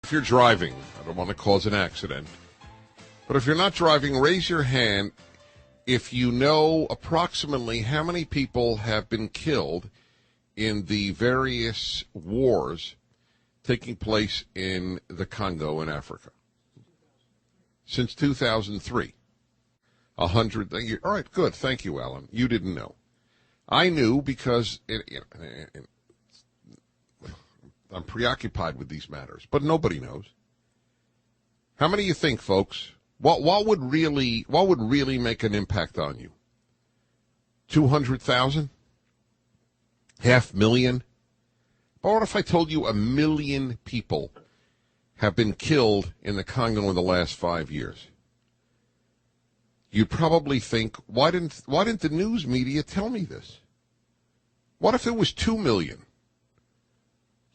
If you're driving, I don't want to cause an accident, but if you're not driving, raise your hand if you know approximately how many people have been killed in the various wars taking place in the Congo in Africa. Since 2003. 100. All right, good. Thank you, Alan. You didn't know. I knew because I'm preoccupied with these matters, but nobody knows. How many do you think, folks? What would really make an impact on you? 200,000? 500,000? But what if I told you 1 million people have been killed in the Congo in the last 5 years? You'd probably think, why didn't the news media tell me this? What if it was 2 million?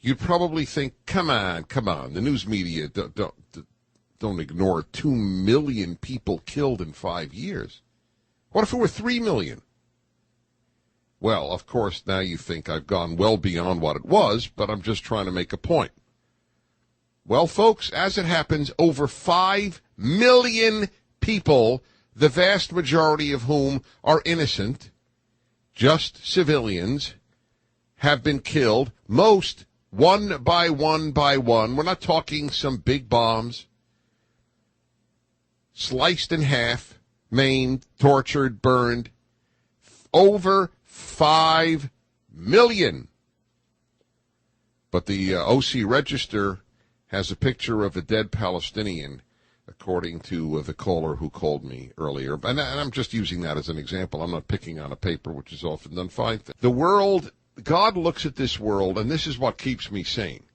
You'd probably think, come on, the news media don't ignore 2 million people killed in 5 years. What if it were 3 million? Well, of course, now you think I've gone well beyond what it was, but I'm just trying to make a point. Well, folks, as it happens, over 5 million people, the vast majority of whom are innocent, just civilians, have been killed, most one by one by one. We're not talking some big bombs. Sliced in half, maimed, tortured, burned. Over 5 million. But the OC Register has a picture of a dead Palestinian, according to the caller who called me earlier. And I'm just using that as an example. I'm not picking on a paper, which is often done fine. The world, God looks at this world, and this is what keeps me sane.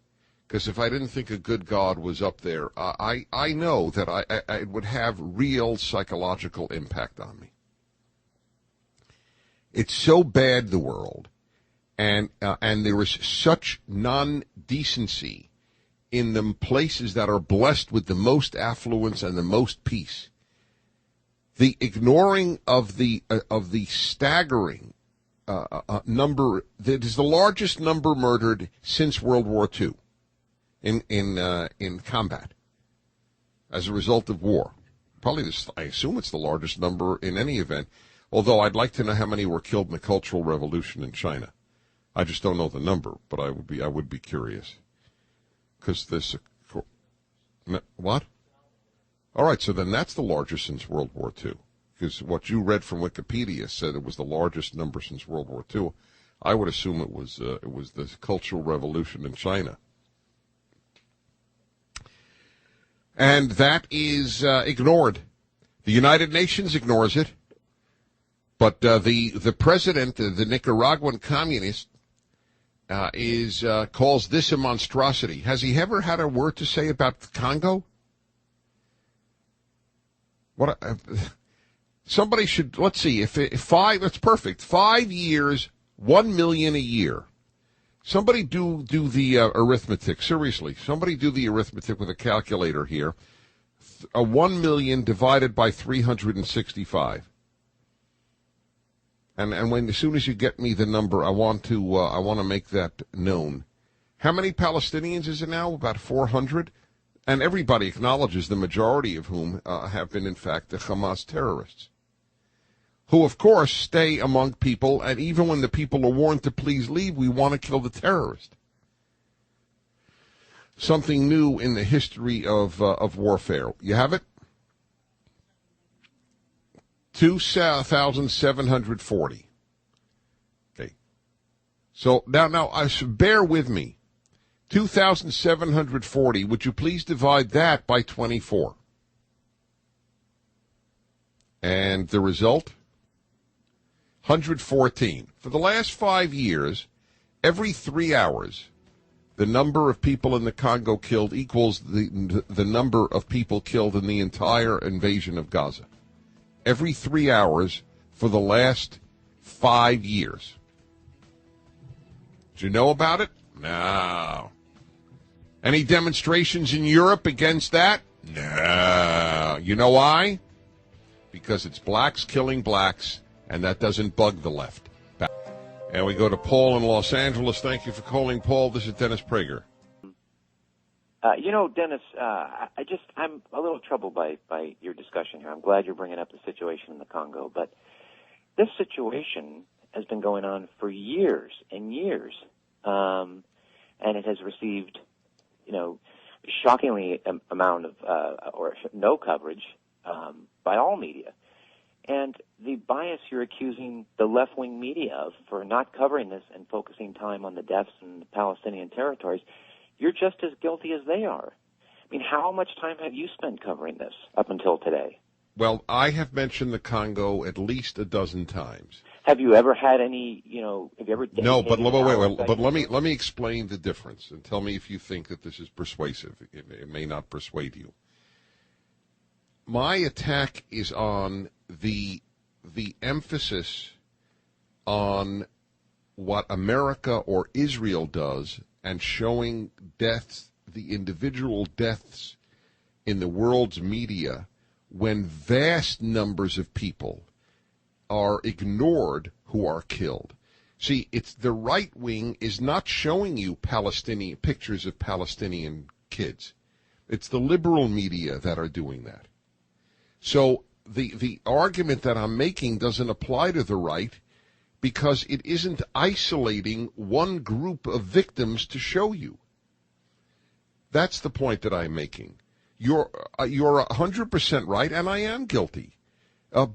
Because if I didn't think a good God was up there, I know that it would have real psychological impact on me. It's so bad, the world, and there is such non-decency in the places that are blessed with the most affluence and the most peace. The ignoring of the staggering number that is the largest number murdered since World War II in combat as a result of war. Probably I assume it's the largest number in any event. Although I'd like to know how many were killed in the Cultural Revolution in China. I just don't know the number, but I would be curious. Because this, what? All right, so then that's the largest since World War II. Because what you read from Wikipedia said it was the largest number since World War II. I would assume it was the Cultural Revolution in China. And that is ignored. The United Nations ignores it. But the president, the Nicaraguan communist, calls this a monstrosity. Has he ever had a word to say about the Congo? Somebody should, let's see, if that's perfect. 5 years, 1 million a year. Somebody do the arithmetic, seriously. Somebody do the arithmetic with a calculator here. 1 million divided by 365. And as soon as you get me the number, I want to make that known. How many Palestinians is it now? About 400, and everybody acknowledges the majority of whom have been, in fact, the Hamas terrorists, who, of course, stay among people. And even when the people are warned to please leave, we want to kill the terrorist. Something new in the history of warfare. You have it. 2,740. Okay. So now, bear with me. 2,740. Would you please divide that by 24? And the result? 114. For the last 5 years, every 3 hours, the number of people in the Congo killed equals the number of people killed in the entire invasion of Gaza. Every 3 hours for the last 5 years. Did you know about it? No. Any demonstrations in Europe against that? No. You know why? Because it's blacks killing blacks, and that doesn't bug the left. And we go to Paul in Los Angeles. Thank you for calling, Paul. This is Dennis Prager. Dennis, I'm a little troubled by your discussion here. I'm glad you're bringing up the situation in the Congo, but this situation has been going on for years and years, and it has received, shockingly amount of or no coverage by all media. And the bias you're accusing the left-wing media of for not covering this and focusing time on the deaths in the Palestinian territories, you're just as guilty as they are. I mean, how much time have you spent covering this up until today? Well, I have mentioned the Congo at least a dozen times. Have you ever had any, have you ever... No, but let me explain the difference and tell me if you think that this is persuasive. It may not persuade you. My attack is on the emphasis on what America or Israel does and showing deaths, the individual deaths in the world's media when vast numbers of people are ignored who are killed. See, it's the right wing is not showing you Palestinian pictures of Palestinian kids. It's the liberal media that are doing that. So the argument that I'm making doesn't apply to the right because it isn't isolating one group of victims to show you. That's the point that I'm making. You're 100% right, and I am guilty. And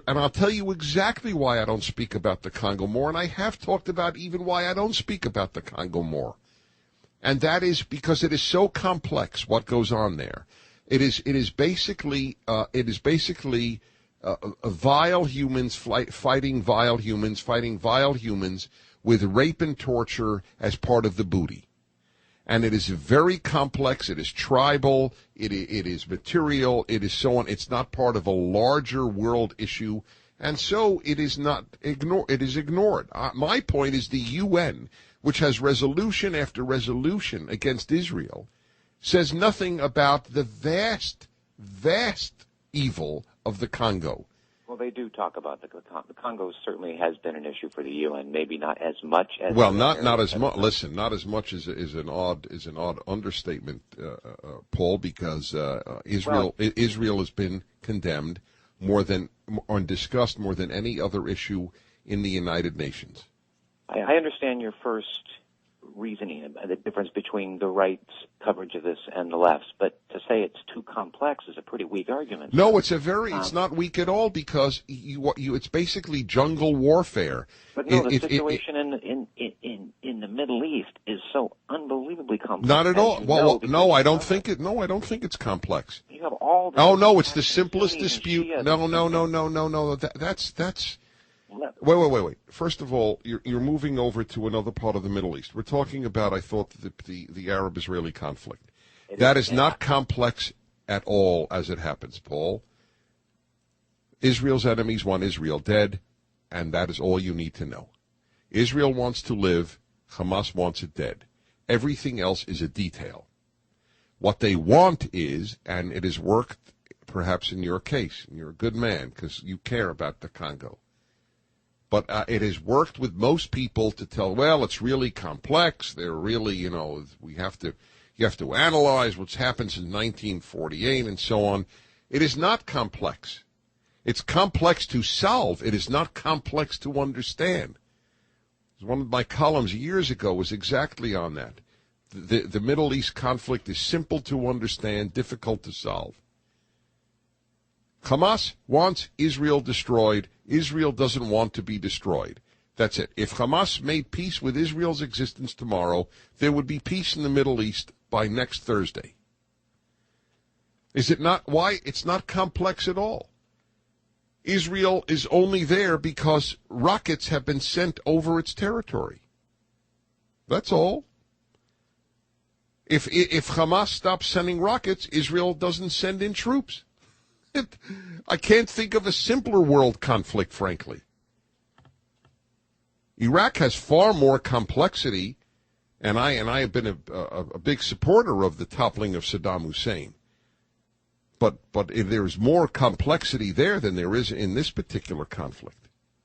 I'll tell you exactly why I don't speak about the Congo more, and I have talked about even why I don't speak about the Congo more. And that is because it is so complex what goes on there. It is basically vile humans fighting vile humans with rape and torture as part of the booty. And it is very complex. It is tribal. It is material. It is so on. It's not part of a larger world issue, and so it is not ignored. It is ignored. My point is the UN, which has resolution after resolution against Israel, says nothing about the vast evil of the Congo. Well, they do talk about the Congo. Certainly has been an issue for the UN. Maybe not as much as. Well, not as much. Listen, not as much is an odd understatement, Paul, because Israel has been condemned and discussed more than any other issue in the United Nations. I understand your first reasoning, the difference between the right's coverage of this and the left's, but to say it's too complex is a pretty weak argument. No, it's not weak at all because it's basically jungle warfare. But no, the situation in the Middle East is so unbelievably complex. Not at all. No, I don't think it's complex. You have all. Oh no, it's the simplest dispute. No. That's. Wait. First of all, you're moving over to another part of the Middle East. We're talking about, I thought, the Arab-Israeli conflict. That is not complex at all as it happens, Paul. Israel's enemies want Israel dead, and that is all you need to know. Israel wants to live. Hamas wants it dead. Everything else is a detail. What they want is, and it has worked perhaps in your case, and you're a good man because you care about the Congo, but it has worked with most people to tell, well, it's really complex. They're really, you have to analyze what's happened since 1948 and so on. It is not complex. It's complex to solve. It is not complex to understand. One of my columns years ago was exactly on that. The Middle East conflict is simple to understand, difficult to solve. Hamas wants Israel destroyed. Israel doesn't want to be destroyed. That's it. If Hamas made peace with Israel's existence tomorrow, there would be peace in the Middle East by next Thursday. Is it not? Why? It's not complex at all. Israel is only there because rockets have been sent over its territory. That's all. If Hamas stops sending rockets, Israel doesn't send in troops. I can't think of a simpler world conflict, frankly. Iraq has far more complexity, and I have been a big supporter of the toppling of Saddam Hussein. But there's more complexity there than there is in this particular conflict.